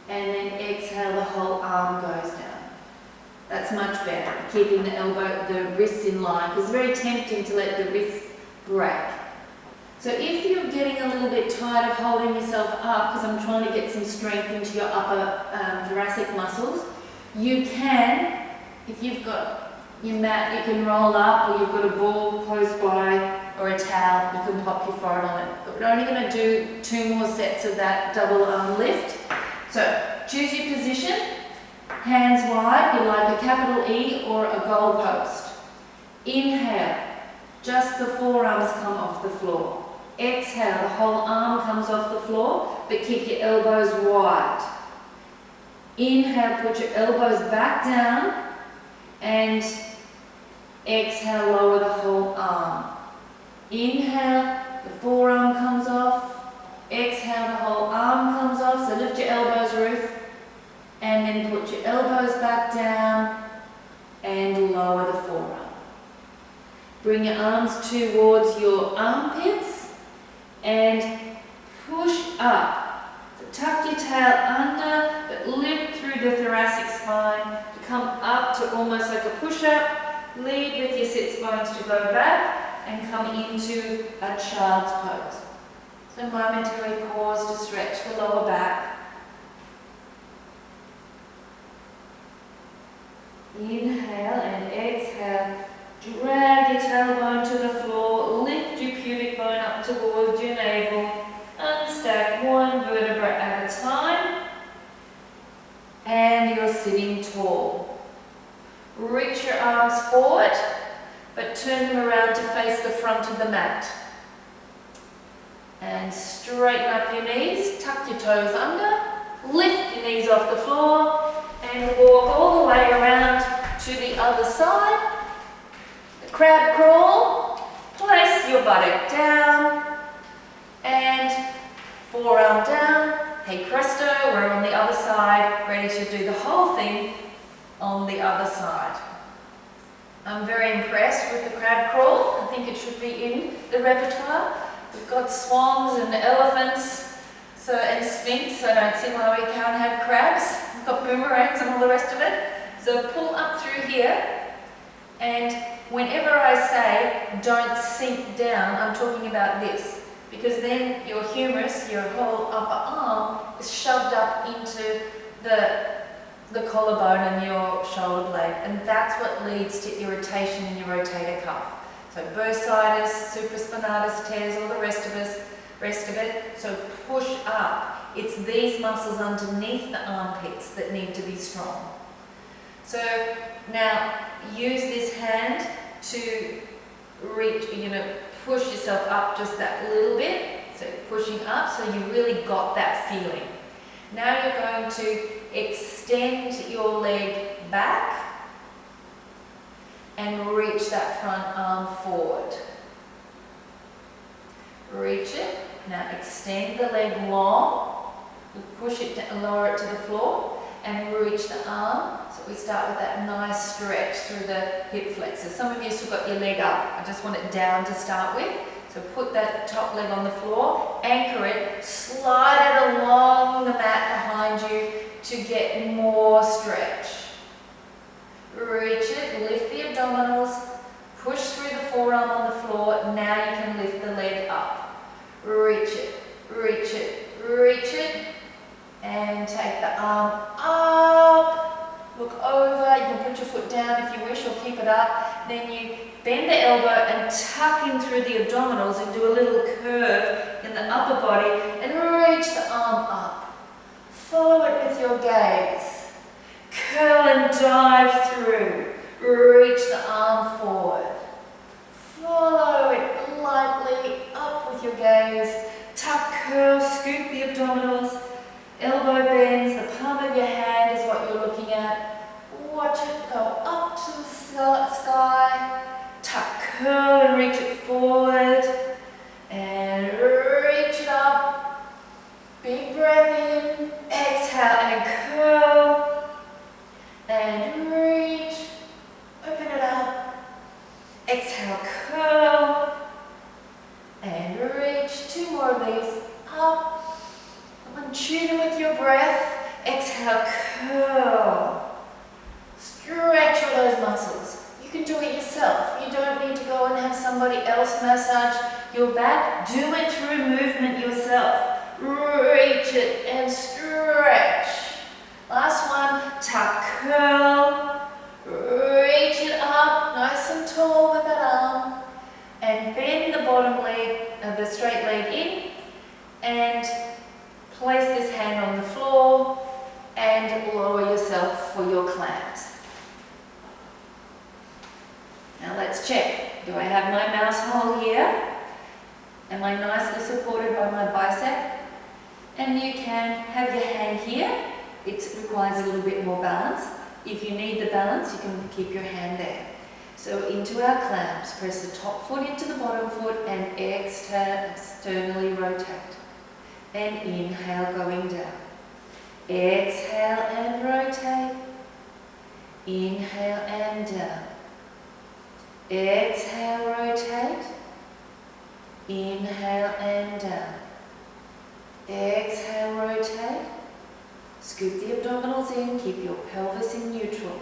and then exhale, the whole arm goes down. That's much better, keeping the wrists in line, because it's very tempting to let the wrists break. So if you're getting a little bit tired of holding yourself up, because I'm trying to get some strength into your upper thoracic muscles, you can, if you've got your mat, you can roll up, or you've got a ball close by, or a towel, you can pop your forehead on it. But we're only going to do 2 more sets of that double arm lift. So choose your position, hands wide, you're like a capital E or a goal post. Inhale, just the forearms come off the floor. Exhale, the whole arm comes off the floor, but keep your elbows wide. Inhale, put your elbows back down, and exhale, lower the whole arm. Inhale, the forearm comes off. Exhale, the whole arm comes off. So lift your elbows, Ruth, and then put your elbows back down and lower the forearm. Bring your arms towards your armpits and push up. So tuck your tail under, but lift through the thoracic spine to come up to almost like a push-up. Lead with your sits bones to go back and come into a child's pose. So momentary pause to stretch the lower back. Inhale and exhale. Drag your tailbone to the floor. Lift your pubic bone up towards your navel. Unstack 1 vertebra at a time. And you're sitting tall. Reach your arms forward, but turn them around to face the front of the mat. And straighten up your knees, tuck your toes under, lift your knees off the floor, and walk all the way around to the other side. The crab crawl, place your buttock down, and forearm down. Hey presto, we're on the other side, ready to do the whole thing on the other side. I'm very impressed with the crab crawl. I think it should be in the repertoire. We've got swans and elephants and sphinx, so I don't see why we can't have crabs. We've got boomerangs and all the rest of it. So pull up through here, and whenever I say don't sink down, I'm talking about this, because then your humerus, your whole upper arm, is shoved up into the collarbone and your shoulder blade, and that's what leads to irritation in your rotator cuff. So bursitis, supraspinatus tears, all the rest of it. So push up. It's these muscles underneath the armpits that need to be strong. So now use this hand to reach, push yourself up just that little bit. So pushing up, so you really got that feeling. Now you're going to extend your leg back and reach that front arm forward. Reach it. Now extend the leg long. Push it down, lower it to the floor, and reach the arm. So we start with that nice stretch through the hip flexors. Some of you still got your leg up. I just want it down to start with. So put that top leg on the floor, anchor it, slide it along the mat behind you to get more stretch. Reach it, lift the abdominals, push through the forearm on the floor. Now you can lift the leg up. Reach it, reach it, reach it, and take the arm up. Look over, you can put your foot down if you wish, or keep it up. Then you bend the elbow and tuck in through the abdominals and do a little curve in the upper body and reach the arm up. Follow it with your gaze. Curl and dive through. Reach the arm forward. Follow it lightly up with your gaze. Tuck, curl, scoop the abdominals. Elbow bends, the palm of your hand is what you're looking at. Watch it go up to the sky. Tuck, curl and reach it forward. And reach it up. Big breath in. Exhale and curl. And reach. Open it up. Exhale, curl. And reach. 2 more of these. Up. Come on, exhale, curl. Stretch all those muscles. You can do it yourself. You don't need to go and have somebody else massage your back. Do it through movement yourself. Reach it and stretch. Last one, tuck, curl. Reach it up, nice and tall with that arm. And bend the bottom leg, the straight leg in. And place this hand on the floor and lower yourself for your clams. Now let's check. Do I have my mouse hole here? Am I nicely supported by my bicep? And you can have your hand here. It requires a little bit more balance. If you need the balance, you can keep your hand there. So into our clams, press the top foot into the bottom foot and exhale, externally rotate. And inhale, going down. Exhale and rotate. Inhale and down. Exhale, rotate. Inhale and down. Exhale, rotate. Scoop the abdominals in, keep your pelvis in neutral.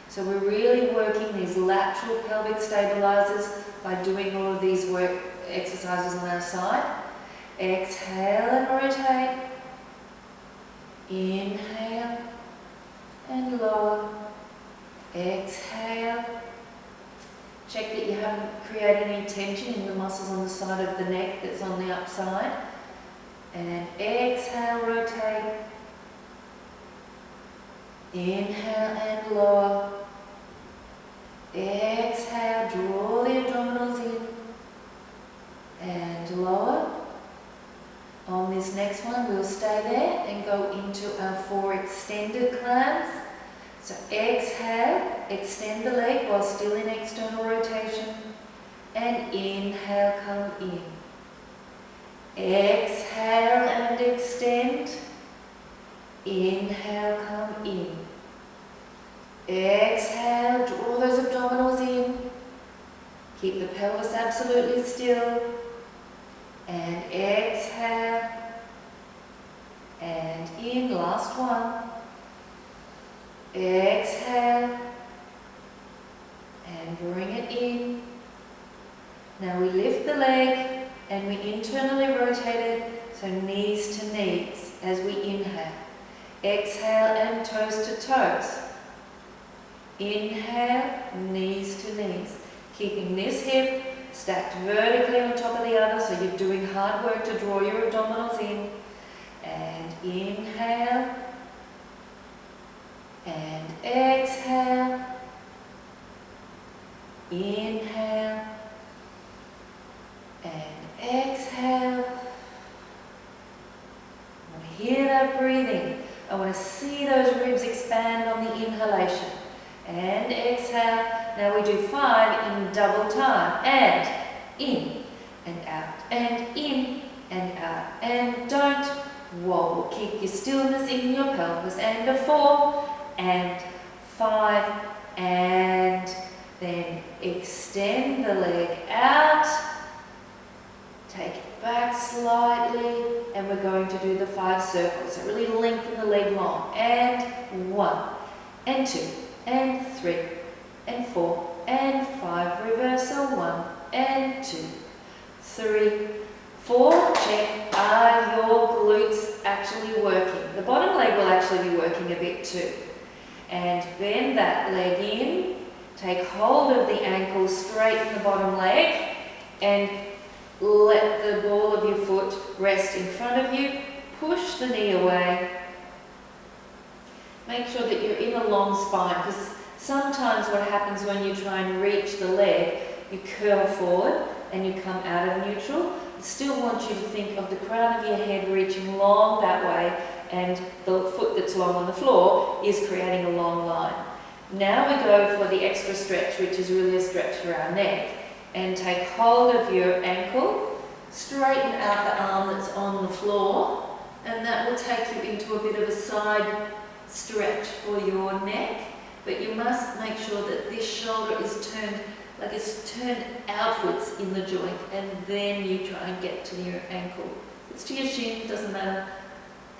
So we're really working these lateral pelvic stabilizers by doing all of these work exercises on our side. Exhale and rotate. Inhale and lower. Exhale. Check that you haven't created any tension in the muscles on the side of the neck that's on the upside. And exhale, rotate. Inhale and lower. Exhale, draw the abdominals in. And lower. On this next one, we'll stay there and go into our 4 extended clams. So exhale, extend the leg while still in external rotation. And inhale, come in. Exhale and extend. Inhale, come in. Exhale, draw those abdominals in. Keep the pelvis absolutely still. And exhale. And in, last one. Exhale. And bring it in. Now we lift the leg and we internally rotate it, so knees to knees as we inhale. Exhale and toes to toes. Inhale, knees to knees. Keeping this hip stacked vertically on top of the other, so you're doing hard work to draw your abdominals in. And inhale. And exhale. Inhale. And exhale. I want to hear that breathing. I want to see those ribs expand on the inhalation. And exhale. Now we do 5 in double time. And in and out and in and out. And don't wobble. Keep your stillness in your pelvis. And a 4 and 5 and then extend the leg out. Take it back slightly, and we're going to do the 5 circles. So really lengthen the leg long. And 1, and 2, and 3, and 4, and 5. Reversal. 1, and 2, 3, 4. Check. Are your glutes actually working? The bottom leg will actually be working a bit too. And bend that leg in. Take hold of the ankle, straighten the bottom leg, and let the ball of your foot rest in front of you. Push the knee away. Make sure that you're in a long spine, because sometimes what happens when you try and reach the leg, you curl forward and you come out of neutral. I still want you to think of the crown of your head reaching long that way, and the foot that's long on the floor is creating a long line. Now we go for the extra stretch, which is really a stretch for our neck. And take hold of your ankle, straighten out the arm that's on the floor, and that will take you into a bit of a side stretch for your neck. But you must make sure that this shoulder is turned, like it's turned outwards in the joint, and then you try and get to your ankle. It's to your shin, doesn't matter.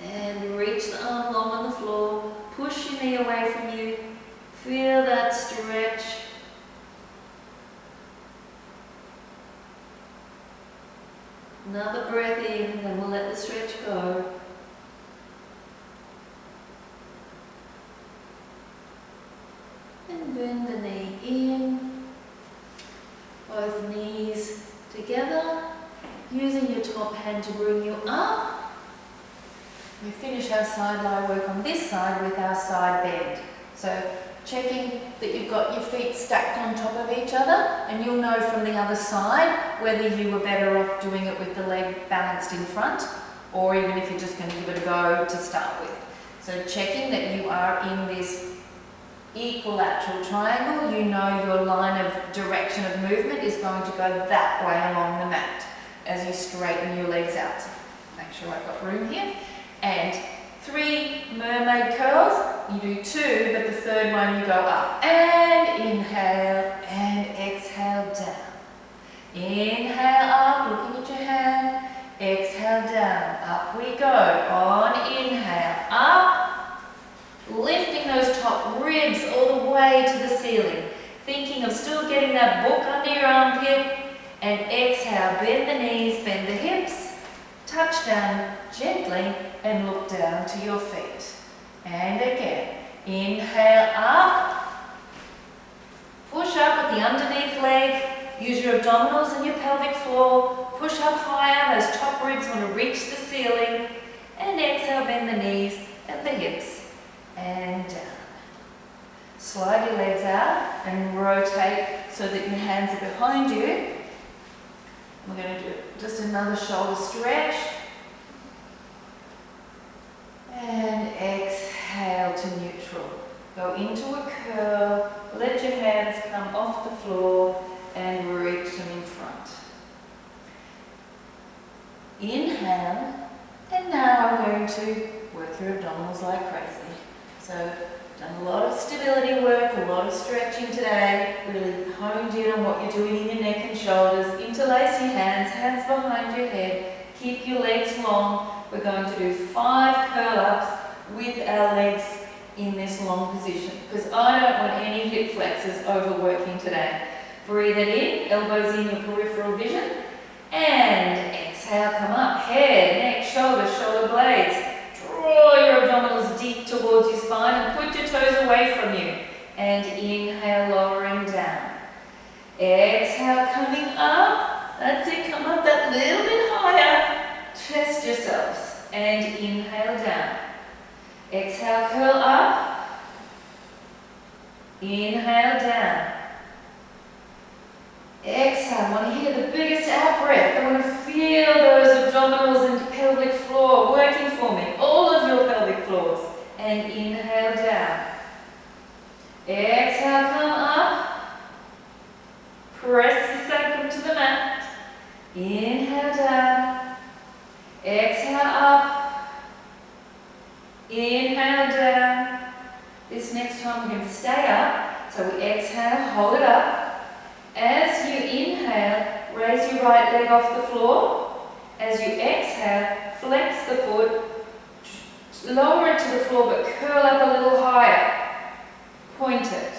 And reach the arm long on the floor, knee away from you. Feel that stretch. Another breath in, and then we'll let the stretch go. And bend the knee in. Both knees together. Using your top hand to bring you up. We finish our side lie work on this side with our side bend. So checking that you've got your feet stacked on top of each other, and you'll know from the other side whether you were better off doing it with the leg balanced in front, or even if you're just going to give it a go to start with. So checking that you are in this equilateral triangle, you know your line of direction of movement is going to go that way along the mat as you straighten your legs out. Make sure I've got room here. And 3 mermaid curls. You do 2, but the third one you go up. And inhale and exhale down. Inhale up, looking at your hand. Exhale down. Up we go. On inhale, up. Lifting those top ribs all the way to the ceiling. Thinking of still getting that book under your armpit. And exhale, bend the knees, bend the hips. Touch down gently and look down to your feet. And again, inhale up. Push up with the underneath leg. Use your abdominals and your pelvic floor. Push up higher, those top ribs want to reach the ceiling. And exhale, bend the knees and the hips. And down. Slide your legs out and rotate so that your hands are behind you. We're going to do just another shoulder stretch. And exhale to neutral. Go into a curl. Let your hands come off the floor and reach them in front. Inhale. And now I'm going to work your abdominals like crazy. So, done a lot of stability work, a lot of stretching today. Really honed in on what you're doing in your neck and shoulders. Interlace your hands, hands behind your head. Keep your legs long. We're going to do 5 curl-ups with our legs in this long position, because I don't want any hip flexors overworking today. Breathe it in, elbows in your peripheral vision. And exhale, come up. Head, neck, shoulders, shoulder blades. Draw your abdominals deep towards your spine and put your toes away from you. And inhale, lowering down. Exhale, coming up. That's it, come up that little bit higher. Test yourselves. And inhale down. Exhale, curl up. Inhale down. Exhale, I want to hear the biggest out breath. I want to feel those abdominals and pelvic floor working for me. All of your pelvic floors. And inhale down. Exhale, come up. Press the sacrum to the mat. Inhale down. Exhale up. Inhale down. This next time we're going to stay up. So we exhale, hold it up. As you inhale, raise your right leg off the floor. As you exhale, flex the foot. Lower it to the floor, but curl up a little higher. Point it.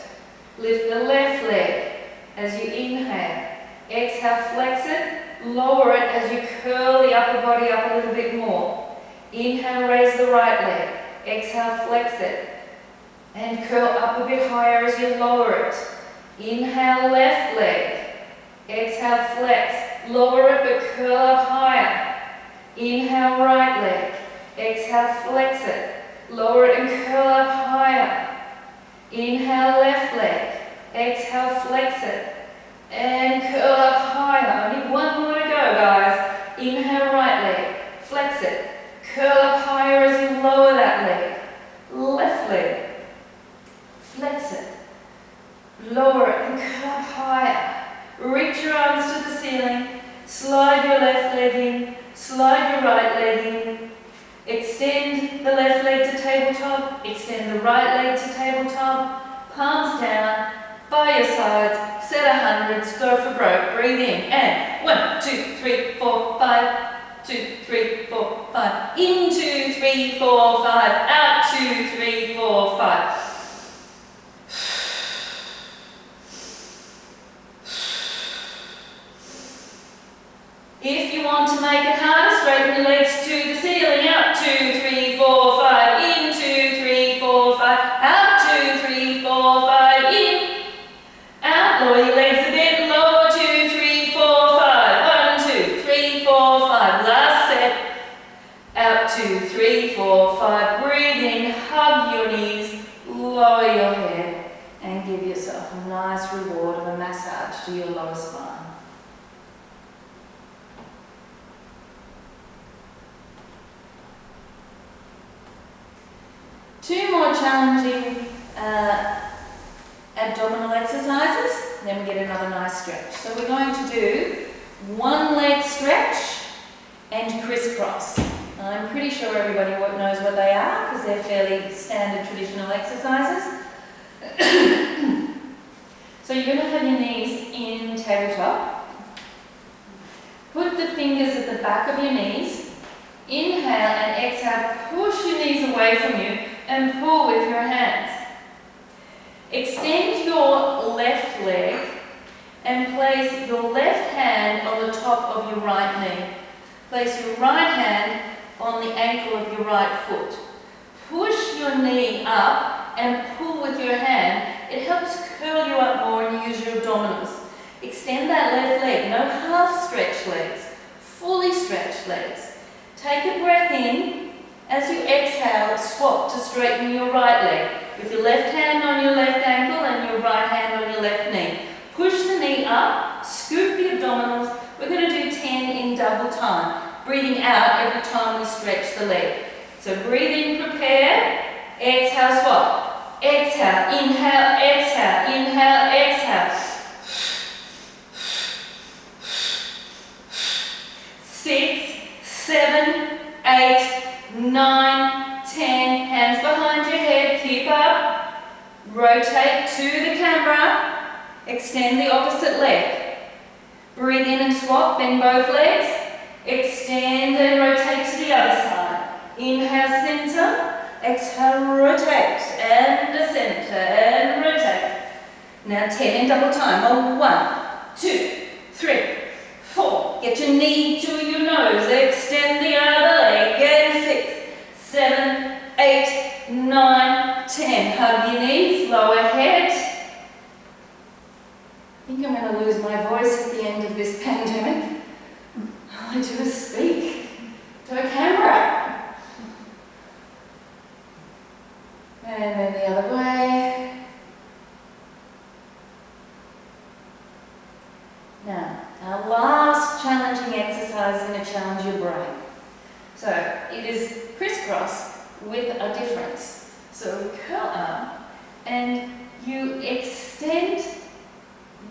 Lift the left leg as you inhale. Exhale, flex it. Lower it as you curl the upper body up a little bit more. Inhale, raise the right leg. Exhale, flex it. And curl up a bit higher as you lower it. Inhale, left leg. Exhale, flex. Lower it, but curl up higher. Inhale, right leg. Exhale, flex it. Lower it and curl up higher. Inhale, left leg. Exhale, flex it. And curl up higher. Only one more to go, guys. Inhale, right leg. Flex it. Curl up higher as you lower that leg. Left leg. Flex it. Lower it and curl up higher. Reach your arms to the ceiling. Slide your left leg in. Slide your right leg in. Extend the left leg to tabletop. Extend the right leg to tabletop. Palms down. By your sides. Set 100s. Go for broke. Breathe in. And 1, 2, 3, 4, 5. 2, 3, 4, 5. In 2, 3, 4, 5. Out 2, 3, 4, 5. hug your knees, lower your head, and give yourself a nice reward of a massage to your lower spine. Two more challenging abdominal exercises, then we get another nice stretch. So we're going to do one leg stretch and crisscross. Now, I'm pretty sure everybody knows what they are because they're fairly standard traditional exercises. So you're going to have your knees in tabletop. Put the fingers at the back of your knees. Inhale and exhale, push your knees away from you and pull with your hands. Extend your left leg and place your left hand on the top of your right knee. Place your right hand on the ankle of your right foot. Push your knee up and pull with your hand. It helps curl you up more and use your abdominals. Extend that left leg, no half stretched legs, fully stretched legs. Take a breath in. As you exhale, swap to straighten your right leg with your left hand on your left ankle and your right hand on your left knee. Push the knee up, scoop the abdominals. We're going to do 10 in double time, breathing out every time we stretch the leg. So breathe in, prepare, exhale, swap. Exhale, inhale, exhale, inhale, exhale. 6, 7, 8, 9, 10, hands behind your head, keep up. Rotate to the camera, extend the opposite leg. Breathe in and swap, bend both legs. Extend and rotate to the other side. Inhale, center, exhale, rotate, and the center, and rotate. Now 10 in double time. 1, 2, 3, 4. Get your knee to your nose, extend the other leg, and 6, 7, 8, 9, 10. Hug your knees, lower head. I think I'm going to lose my voice at the end of this pandemic. All I do is speak to a camera. And then the other way. Now, our last challenging exercise is going to challenge your brain. So, it is crisscross with a difference. So, we curl up and you extend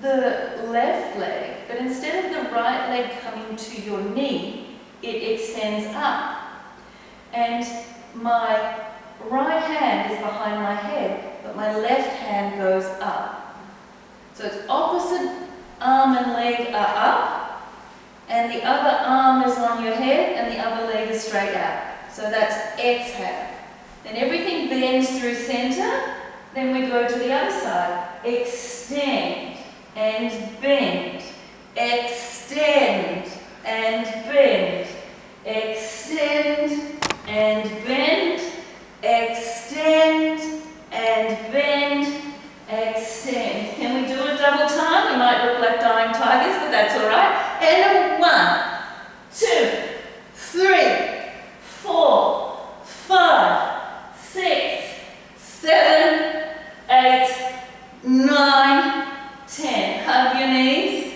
the left leg, but instead of the right leg coming to your knee, it extends up. And my right hand is behind my head, but my left hand goes up. So it's opposite arm and leg are up, and the other arm is on your head, and the other leg is straight out. So that's exhale. Then everything bends through center, then we go to the other side. Extend and bend, extend and bend, extend and bend, extend and bend, extend. Can we do a double time? We might look like dying tigers, but that's all right. And 1, 2, 3, 4, 5, 6, 7, 8, 9, 10. Hug your knees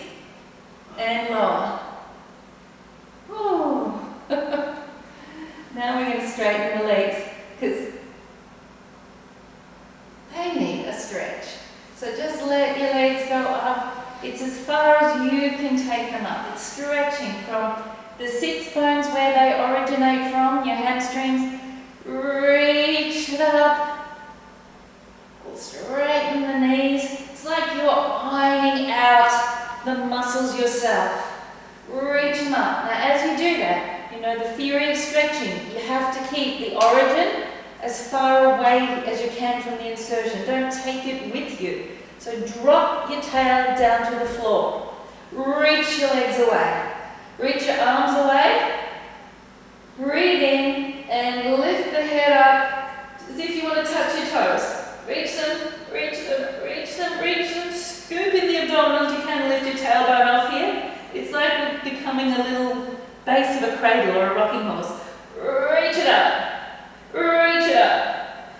and lower. Ooh. Now we're going to straighten the legs because they need a stretch. So just let your legs go up. It's as far as you can take them up. It's stretching from the sits bones where they originate from, your hamstrings. Reach it up. Straighten the knees. It's like you're ironing out the muscles yourself. Reach them up. Now as you do that, you know the theory of stretching. You have to keep the origin as far away as you can from the insertion. Don't take it with you. So drop your tail down to the floor. Reach your legs away. Reach your arms away. Breathe in and lift the head up as if you want to touch your toes. Reach them, reach them, reach them, reach them. Scoop in the abdominals. You can lift your tailbone off here. It's like we're becoming a little base of a cradle or a rocking horse. Reach it up. Reach it up.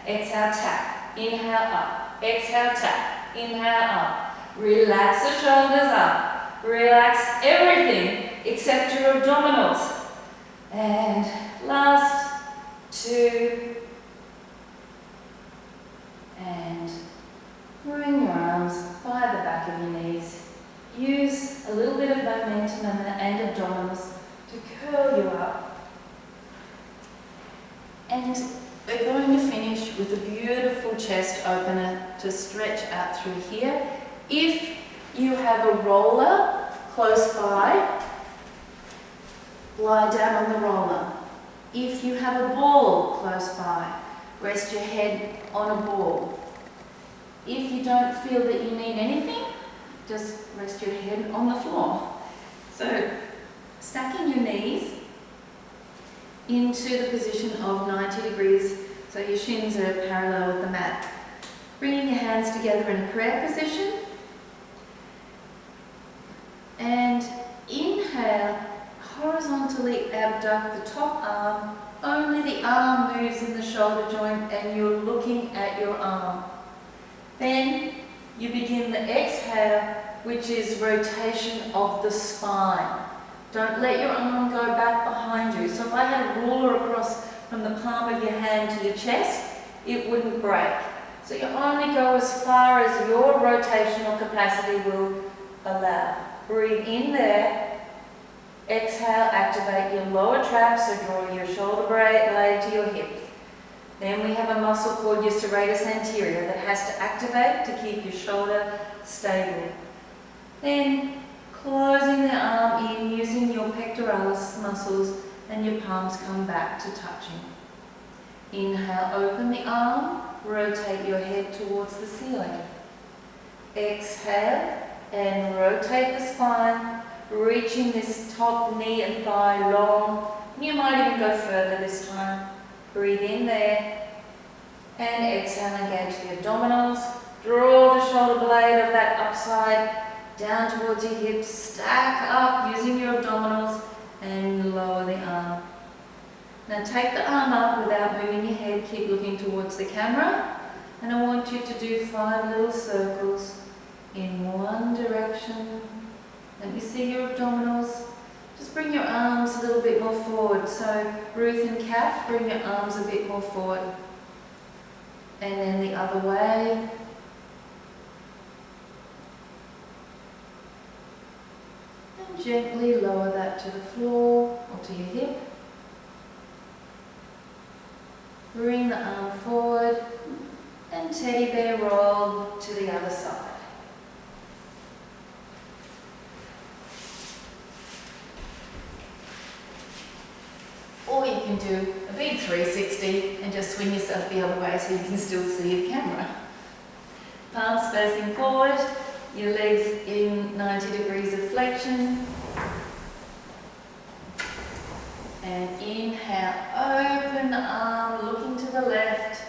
exhale, tap, inhale, up, exhale, tap, inhale, up. Relax the shoulders up, relax everything except your abdominals. And last, 2, and bring your arms by the back of your knees. Use a little bit of momentum and abdominals to curl you up. And we're going to finish with a beautiful chest opener to stretch out through here. If you have a roller close by, lie down on the roller. If you have a ball close by, rest your head on a ball. If you don't feel that you need anything, just rest your head on the floor. So, stacking your knees into the position of 90 degrees, so your shins are parallel with the mat. Bringing your hands together in a prayer position. And inhale, horizontally abduct the top arm. Only the arm moves in the shoulder joint and you're looking at your arm. Then you begin the exhale, which is rotation of the spine. Don't let your arm go back behind you. So if I had a ruler across from the palm of your hand to your chest, it wouldn't break. So you only go as far as your rotational capacity will allow. Breathe in there. Exhale, activate your lower trap, so draw your shoulder blade to your hips. Then we have a muscle called your serratus anterior that has to activate to keep your shoulder stable. Then closing the arm in using your pectoralis muscles and your palms come back to touching. Inhale, open the arm, rotate your head towards the ceiling. Exhale and rotate the spine, reaching this top knee and thigh long. You might even go further this time. Breathe in there and exhale, engage the abdominals. Draw the shoulder blade of that upside down towards your hips. Stack up using your abdominals and lower the arm. Now take the arm up without moving your head. Keep looking towards the camera. And I want you to do 5 little circles in one direction. Let me see your abdominals. Just bring your arms a little bit more forward. So Ruth and Kath, bring your arms a bit more forward. And then the other way. And gently lower that to the floor or to your hip. Bring the arm forward and teddy bear roll to the other side. Or you can do a big 360 and just swing yourself the other way so you can still see the camera. Palms facing forward, your legs in 90 degrees of flexion. And inhale, open the arm, looking to the left.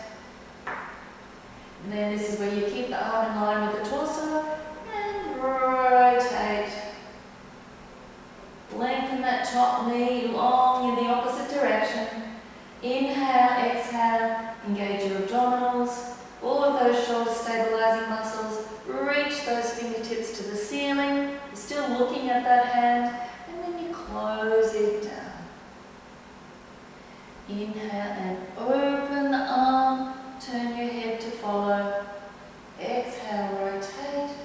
And then this is where you keep the arm in line with the torso and rotate. Lengthen that top knee long in the opposite direction. Inhale, exhale, engage your abdominals, all of those shoulder stabilizing muscles. Reach those fingertips to the ceiling. You're still looking at that hand, and then you close it down. Inhale and open the arm, turn your head to follow. Exhale, rotate.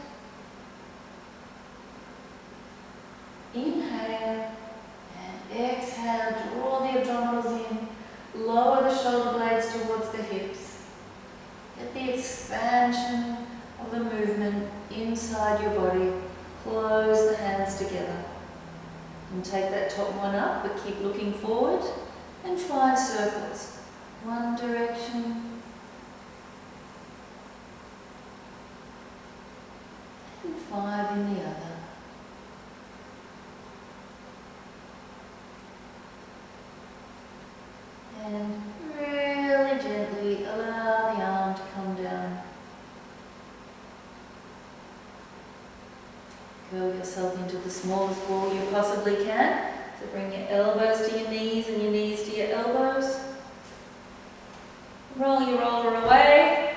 Inhale and exhale, draw the abdominals in, lower the shoulder blades towards the hips. Get the expansion of the movement inside your body. Close the hands together. And take that top one up, but keep looking forward. And 5 circles. One direction. And 5 in the other. And really gently allow the arm to come down. Curl yourself into the smallest ball you possibly can. So bring your elbows to your knees and your knees to your elbows. Roll your roller away.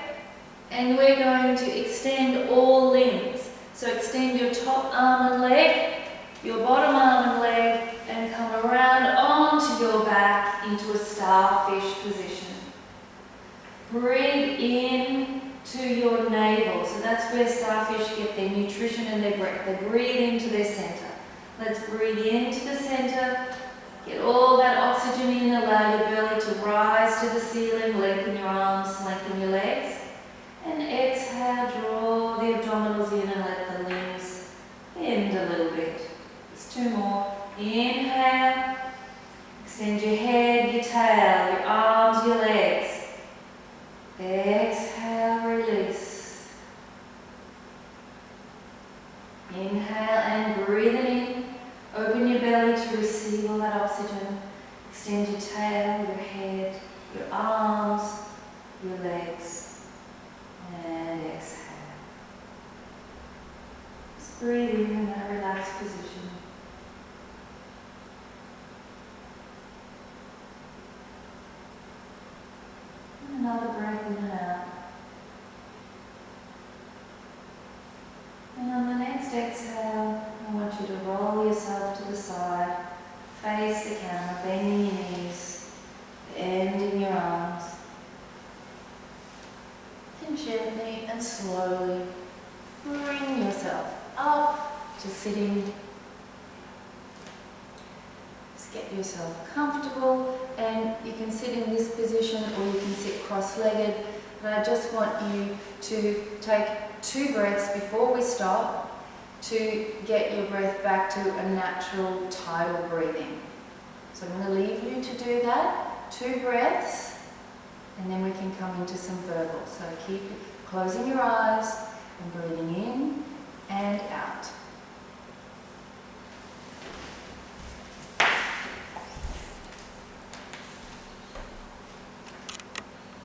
And we're going to extend all limbs. So extend your top arm and leg, your bottom arm and leg, and come around onto your back into a starfish position. Breathe in to your navel. So that's where starfish get their nutrition and their breath. They breathe into their center. Let's breathe into the center. Get all that oxygen in. Allow your belly to rise to the ceiling. Lengthen your arms, lengthen your legs. And exhale, draw the abdominals in and let the limbs bend a little bit. Just 2 more. Inhale. Extend your head, your tail, your arms, your legs. Exhale, release. Inhale and breathe it in. Open your belly to receive all that oxygen. Extend your tail, your head, your arms, your legs. And exhale. Just breathe in that relaxed position. Another breath in and out. And on the next exhale, I want you to roll yourself to the side, face the camera, bending your knees, bending your arms. And gently and slowly bring yourself up to sitting. Just get yourself comfortable, and you can sit in this position or you can sit cross-legged. And I just want you to take 2 breaths before we stop to get your breath back to a natural tidal breathing. So I'm going to leave you to do that. 2 breaths, and then we can come into some verbal. So keep closing your eyes and breathing in and out.